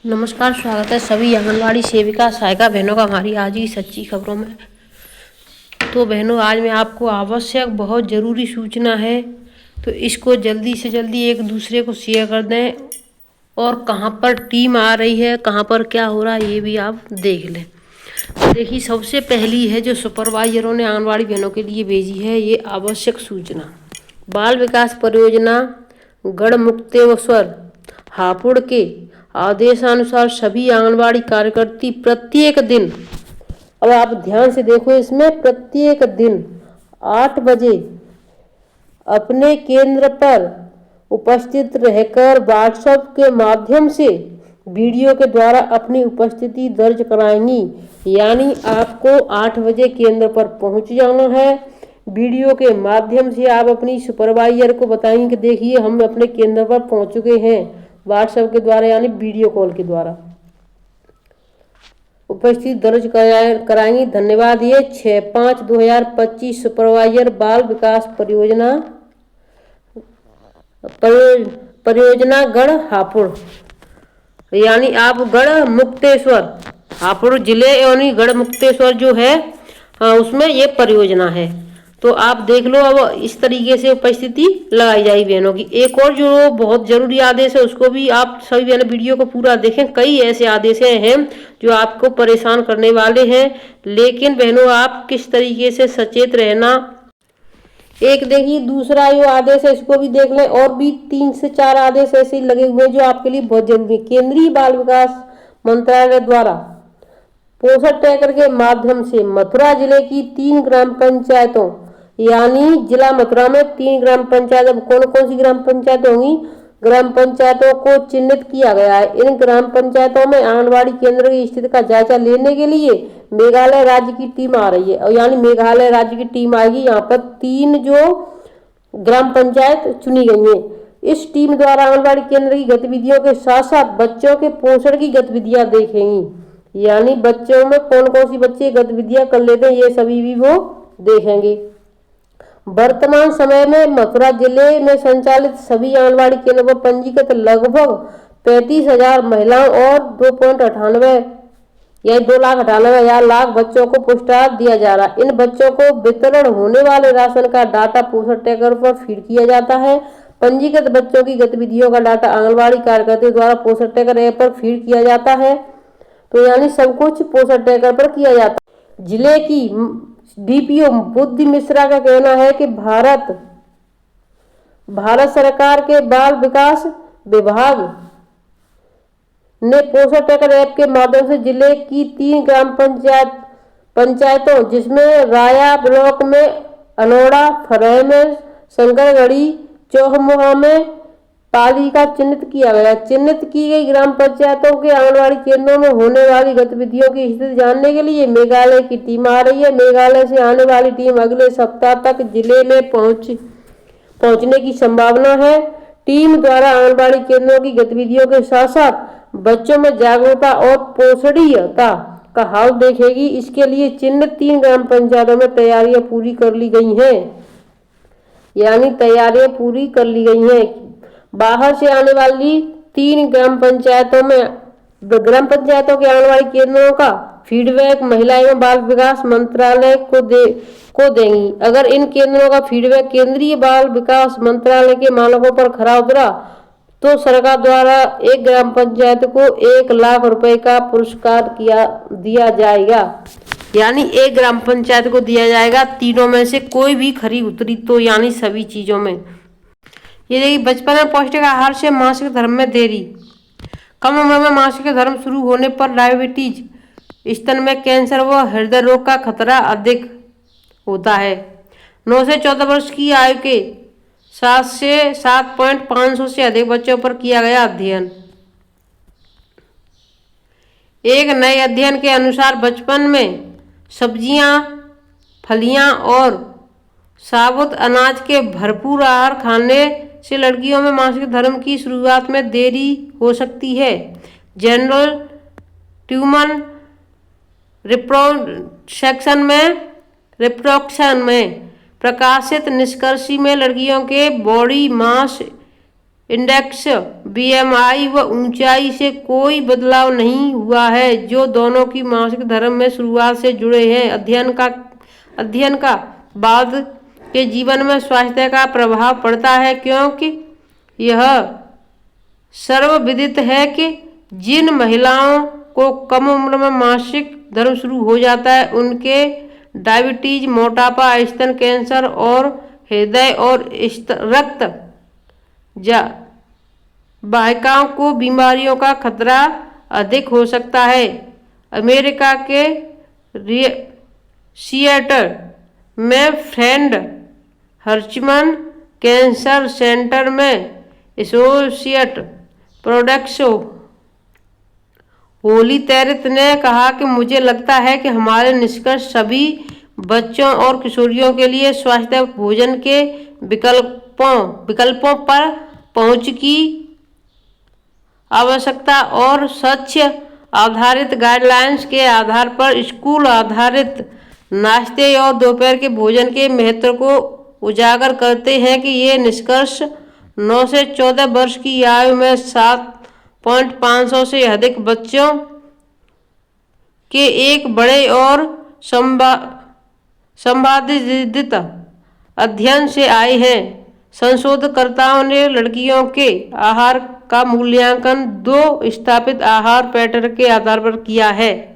नमस्कार, स्वागत है सभी आंगनवाड़ी सेविका सहायिका बहनों का हमारी आज की सच्ची खबरों में। तो बहनों, आज मैं आपको आवश्यक बहुत ज़रूरी सूचना है, तो इसको जल्दी से जल्दी एक दूसरे को शेयर कर दें। और कहाँ पर टीम आ रही है, कहाँ पर क्या हो रहा है, ये भी आप देख लें। देखिए, सबसे पहली है जो सुपरवाइजरों ने आंगनवाड़ी बहनों के लिए भेजी है, ये आवश्यक सूचना। बाल विकास परियोजना गढ़मुक्तेश्वर हापुड़ के आदेशानुसार सभी आंगनवाड़ी कार्यकर्ती प्रत्येक दिन, अब आप ध्यान से देखो, इसमें प्रत्येक दिन 8 बजे अपने केंद्र पर उपस्थित रहकर व्हाट्सएप के माध्यम से वीडियो के द्वारा अपनी उपस्थिति दर्ज कराएंगी। यानी आपको 8 बजे केंद्र पर पहुंच जाना है। वीडियो के माध्यम से आप अपनी सुपरवाइजर को बताएंगे कि देखिए, हम अपने केंद्र पर पहुंच चुके हैं, व्हाट्सएप के द्वारा यानी वीडियो कॉल के द्वारा उपस्थिति दर्ज कराएंगी। धन्यवाद। ये 6/5/2025 सुपरवाइजर बाल विकास परियोजना गढ़ हापुड़, यानी आप गढ़ मुक्तेश्वर हापुड़ जिले यानी गढ़ मुक्तेश्वर जो है उसमें ये परियोजना है। तो आप देख लो, अब इस तरीके से उपस्थिति लगाई जाएगी बहनों की। एक और जो बहुत जरूरी आदेश है उसको भी आप सभी बहन वीडियो को पूरा देखें। कई ऐसे आदेश हैं जो आपको परेशान करने वाले हैं, लेकिन बहनों आप किस तरीके से सचेत रहना। एक देखिए, दूसरा जो आदेश है इसको भी देख लें। और भी 3 से 4 आदेश ऐसे लगे हुए हैं जो आपके लिए बहुत जरूरी है। केंद्रीय बाल विकास मंत्रालय द्वारा पोषण ट्रैकर के माध्यम से मथुरा जिले की 3 ग्राम पंचायतों, यानी जिला मथुरा में 3 ग्राम पंचायत, कौन कौन सी ग्राम पंचायत होंगी, ग्राम पंचायतों को चिन्हित किया गया है। इन ग्राम पंचायतों में आंगनवाड़ी केंद्र की स्थिति का जायजा लेने के लिए मेघालय राज्य की टीम आ रही है। और यानी मेघालय राज्य की टीम आएगी। यहाँ पर 3 जो ग्राम पंचायत चुनी गई है। इस टीम द्वारा आंगनवाड़ी केंद्र की गतिविधियों के साथ साथ बच्चों के पोषण की गतिविधियां देखेंगी। यानी बच्चों में कौन कौन सी बच्चे गतिविधियां कर लेते हैं, ये सभी भी वो देखेंगे। वर्तमान समय में मथुरा जिले में संचालित सभी आंगनवाड़ी केंद्रों पर पंजीकृत लगभग 35,000 महिलाओं और 2.98 या 2,98,000 लाख बच्चों को पुष्टाहार दिया जा रहा है। इन बच्चों को वितरण होने वाले राशन का डाटा पोषण ट्रैकर पर फीड किया जाता है। पंजीकृत बच्चों की गतिविधियों का डाटा आंगनवाड़ी कार्यकर्ता द्वारा पोषण ट्रैकर ऐप पर फीड किया जाता है। तो यानी सब कुछ पोषण ट्रैकर पर किया जाता है। जिले की डीपीओ बुद्धि मिश्रा का कहना है कि भारत सरकार के बाल विकास विभाग ने पोषण ट्रैकर ऐप के माध्यम से जिले की 3 ग्राम पंचायतों जिसमें राया ब्लॉक में अनोड़ा, फरह में शंकरगढ़ी, चौहमुहा में पाली का चिन्हित किया गया। चिन्हित की गई ग्राम पंचायतों के आंगनवाड़ी केंद्रों में होने वाली गतिविधियों की स्थिति जानने के लिए मेघालय की टीम आ रही है। मेघालय से आने वाली टीम अगले सप्ताह तक जिले में पहुंचने की संभावना है। टीम द्वारा आंगनवाड़ी केंद्रों की गतिविधियों के साथ साथ बच्चों में जागरूकता और पोषणीयता का हाल देखेगी। इसके लिए चिन्हित 3 ग्राम पंचायतों में तैयारियां पूरी कर ली गई हैं, यानी तैयारियां पूरी कर ली गई हैं। बाहर से आने वाली 3 ग्राम पंचायतों के आंगनवाड़ी केंद्रों का फीडबैक महिला एवं बाल विकास मंत्रालय को देंगी। अगर इन केंद्रों का फीडबैक केंद्रीय बाल विकास मंत्रालय के मानकों पर खरा उतरा तो सरकार द्वारा एक ग्राम पंचायत को 1 लाख रुपए का पुरस्कार दिया जाएगा। यानी एक ग्राम पंचायत को दिया जाएगा। तीनों में से कोई भी खरी उतरी तो, यानी सभी चीजों में। ये देखिए, बचपन में पौष्टिक आहार से मासिक धर्म में देरी। कम उम्र में मासिक धर्म शुरू होने पर डायबिटीज, स्तन में कैंसर व हृदय रोग का खतरा अधिक होता है। 9 से 14 वर्ष की आयु के 7 से 7.500 से अधिक बच्चों पर किया गया अध्ययन। एक नए अध्ययन के अनुसार बचपन में सब्जियां, फलियां और साबुत अनाज के भरपूर आहार खाने से लड़कियों में मासिक धर्म की शुरुआत में देरी हो सकती है। जनरल ट्यूमन रिप्रोडक्शन में प्रकाशित निष्कर्ष में लड़कियों के बॉडी मास इंडेक्स, बीएमआई व ऊंचाई से कोई बदलाव नहीं हुआ है, जो दोनों की मासिक धर्म में शुरुआत से जुड़े हैं। अध्ययन का बाद के जीवन में स्वास्थ्य का प्रभाव पड़ता है, क्योंकि यह सर्वविदित है कि जिन महिलाओं को कम उम्र में मासिक धर्म शुरू हो जाता है, उनके डायबिटीज, मोटापा, स्तन कैंसर और हृदय और रक्त वाहिकाओं को बीमारियों का खतरा अधिक हो सकता है। अमेरिका के सिएटल में फ्रेड हर्चमन कैंसर सेंटर में एसोसिएट प्रोफेसर होली तेरित ने कहा कि मुझे लगता है कि हमारे निष्कर्ष सभी बच्चों और किशोरियों के लिए स्वास्थ्य भोजन के विकल्पों पर पहुंच की आवश्यकता और स्वच्छ आधारित गाइडलाइंस के आधार पर स्कूल आधारित नाश्ते और दोपहर के भोजन के महत्व को उजागर करते हैं कि ये निष्कर्ष 9 से 14 वर्ष की आयु में 7,500 से अधिक बच्चों के एक बड़े और संवादित अध्ययन से आए हैं। संशोधनकर्ताओं ने लड़कियों के आहार का मूल्यांकन 2 स्थापित आहार पैटर्न के आधार पर किया है।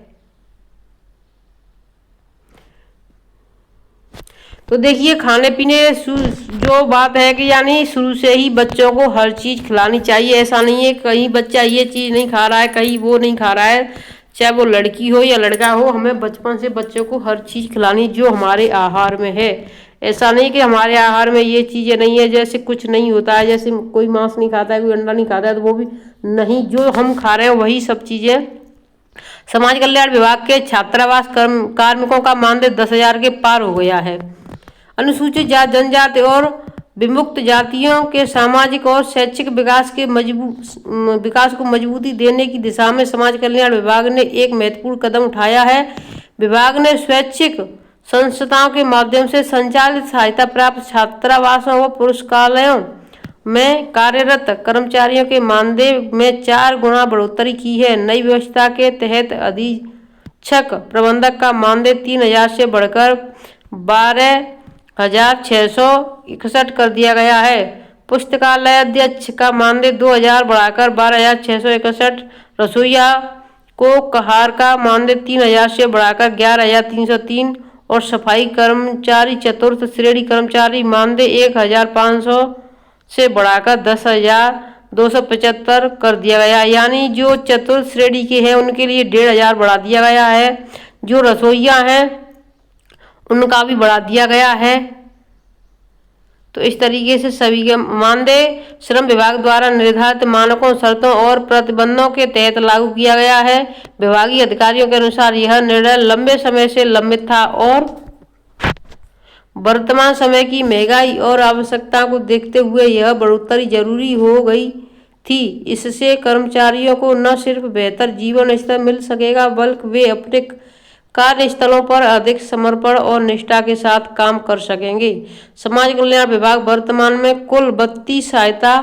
तो देखिए, खाने पीने जो बात है कि यानी शुरू से ही बच्चों को हर चीज़ खिलानी चाहिए। ऐसा नहीं है कहीं बच्चा ये चीज़ नहीं खा रहा है, कहीं वो नहीं खा रहा है, चाहे वो लड़की हो या लड़का हो, हमें बचपन से बच्चों को हर चीज़ खिलानी जो हमारे आहार में है। ऐसा नहीं कि हमारे आहार में ये चीज़ें नहीं है, जैसे कुछ नहीं होता है, जैसे कोई मांस नहीं खाता है, कोई अंडा नहीं खाता है, तो वो भी नहीं, जो हम खा रहे हैं वही सब चीज़ें। समाज कल्याण विभाग के छात्रावास कार्मिकों का मानदेय 10,000 के पार हो गया है। अनुसूचित जाति, जनजाति और विमुक्त जातियों के सामाजिक और शैक्षिक विकास को मजबूती देने की दिशा में समाज कल्याण विभाग ने एक महत्वपूर्ण कदम उठाया है। विभाग ने स्वैच्छिक संस्थाओं के माध्यम से संचालित सहायता प्राप्त छात्रावासों व पुस्तकालयों में कार्यरत कर्मचारियों के मानदेय में 4 गुना बढ़ोतरी की है। नई व्यवस्था के तहत अधीक्षक प्रबंधक का मानदेय 3,000 से बढ़कर 12,661 कर दिया गया है। पुस्तकालय अध्यक्ष का मानदेय 2,000 बढ़ाकर 12,661, रसोईया को कहार का मानदेय 3,000 से बढ़ाकर 11,303 और सफाई कर्मचारी चतुर्थ श्रेणी कर्मचारी मानदेय 1,500 से बढ़ाकर 10,275 कर दिया गया। यानी जो चतुर्थ श्रेणी के हैं उनके लिए 1,500 बढ़ा दिया गया है। जो रसोईया हैं उनका भी बढ़ा दिया गया है। तो इस तरीके से सभी के मानदेय श्रम विभाग द्वारा निर्धारित मानकों, शर्तों और प्रतिबंधों के तहत लागू किया गया है। विभागीय अधिकारियों के अनुसार यह निर्णय लंबे समय से लंबित था और वर्तमान समय की महंगाई और आवश्यकता को देखते हुए यह बढ़ोतरी जरूरी हो गई थी। इससे कर्मचारियों को न सिर्फ बेहतर जीवन स्तर मिल सकेगा, बल्कि वे अपने कार्यस्थलों पर अधिक समर्पण और निष्ठा के साथ काम कर सकेंगे। समाज कल्याण विभाग वर्तमान में कुल 32 सहायता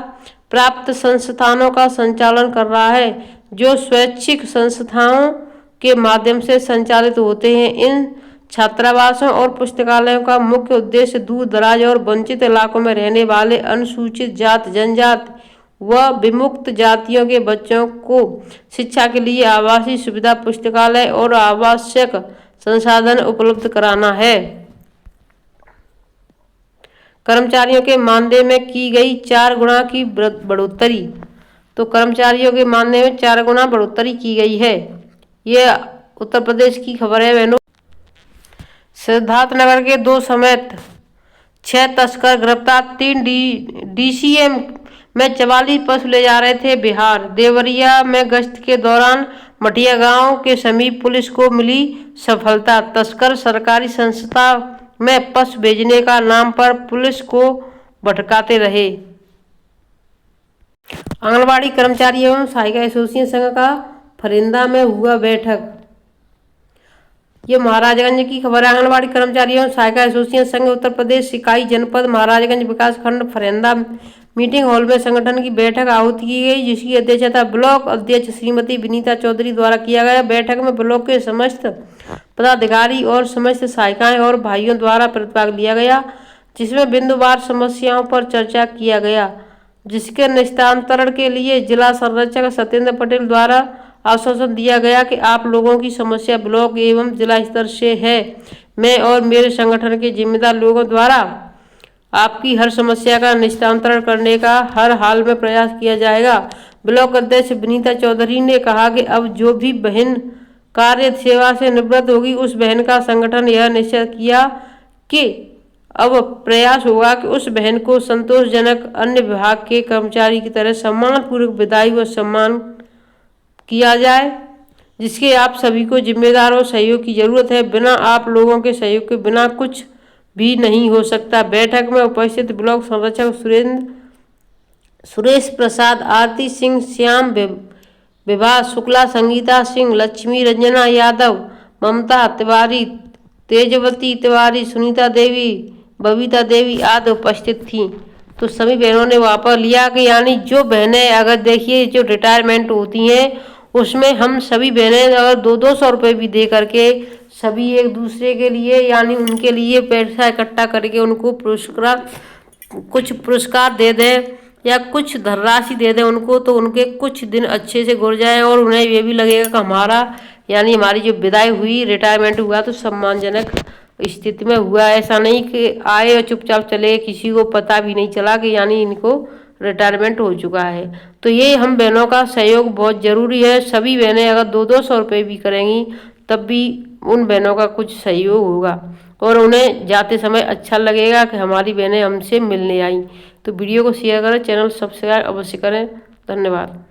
प्राप्त संस्थानों का संचालन कर रहा है, जो स्वैच्छिक संस्थाओं के माध्यम से संचालित होते हैं। इन छात्रावासों और पुस्तकालयों का मुख्य उद्देश्य दूर दराज और वंचित इलाकों में रहने वाले अनुसूचित जाति, जनजाति व विमुक्त जातियों के बच्चों को शिक्षा के लिए आवासीय सुविधा, पुस्तकालय और आवश्यक संसाधन उपलब्ध कराना है। कर्मचारियों के मानदेय में की गई 4 गुना की बढ़ोतरी। तो कर्मचारियों के मानदेय में 4 गुना बढ़ोतरी की गई है। ये उत्तर प्रदेश की खबर है बहनों। सिद्धार्थनगर के 2 समेत 6 तस्कर गिरफ्तार। 3 DCM में 44 पशु ले जा रहे थे बिहार। देवरिया में गश्त के दौरान मटिया गांव के समीप पुलिस को मिली सफलता। तस्कर सरकारी संस्था में पशु भेजने का नाम पर पुलिस को भटकाते रहे। आंगनबाड़ी कर्मचारी एवं सहायिका एसोसिएशन संघ का फरिंदा में हुआ बैठक। ये महाराजगंज की खबर है। आंगनबाड़ी कर्मचारी एवं सहायिका एसोसिएशन संघ उत्तर प्रदेश इकाई जनपद महाराजगंज विकास खंड फरिंदा मीटिंग हॉल में संगठन की बैठक आहूत की गई, जिसकी अध्यक्षता ब्लॉक अध्यक्ष श्रीमती विनीता चौधरी द्वारा किया गया। बैठक में ब्लॉक के समस्त पदाधिकारी और समस्त सहायिकाएं और भाइयों द्वारा प्रतिभाग लिया गया, जिसमें बिंदुवार समस्याओं पर चर्चा किया गया, जिसके निस्तारण के लिए जिला संरक्षक सत्येंद्र पटेल द्वारा आश्वासन दिया गया कि आप लोगों की समस्या ब्लॉक एवं जिला स्तर से है। मैं और मेरे संगठन के जिम्मेदार लोगों द्वारा आपकी हर समस्या का निस्तारण करने का हर हाल में प्रयास किया जाएगा। ब्लॉक अध्यक्ष विनीता चौधरी ने कहा कि अब जो भी बहन कार्य सेवा से निवृत्त होगी, उस बहन का संगठन यह निश्चित किया कि अब प्रयास होगा कि उस बहन को संतोषजनक अन्य विभाग के कर्मचारी की तरह सम्मानपूर्वक विदाई व सम्मान किया जाए, जिसके आप सभी को जिम्मेदार और सहयोग की जरूरत है। बिना आप लोगों के सहयोग के बिना कुछ भी नहीं हो सकता। बैठक में उपस्थित ब्लॉक संरक्षक सुरेश प्रसाद, आरती सिंह, श्याम विभा शुक्ला, संगीता सिंह, लक्ष्मी रंजना यादव, ममता तिवारी, तेजवती तिवारी, सुनीता देवी, बबीता देवी आदि उपस्थित थीं। तो सभी बहनों ने वापस लिया कि यानी जो बहनें अगर देखिए जो रिटायरमेंट होती हैं, उसमें हम सभी बहनें अगर 200-200 रुपये भी दे करके सभी एक दूसरे के लिए यानी उनके लिए पैसा इकट्ठा करके उनको कुछ पुरस्कार दे दें या कुछ धनराशि दे दें उनको, तो उनके कुछ दिन अच्छे से गुजर जाएं और उन्हें ये भी लगेगा कि हमारी जो विदाई हुई, रिटायरमेंट हुआ तो सम्मानजनक स्थिति में हुआ। ऐसा नहीं कि आए और चुपचाप चले, किसी को पता भी नहीं चला कि यानी इनको रिटायरमेंट हो चुका है। तो ये हम बहनों का सहयोग बहुत ज़रूरी है। सभी बहनें अगर 200-200 रुपये भी करेंगी तब भी उन बहनों का कुछ सहयोग होगा और उन्हें जाते समय अच्छा लगेगा कि हमारी बहनें हमसे मिलने आई। तो वीडियो को शेयर करें, चैनल सब्सक्राइब अवश्य करें। धन्यवाद।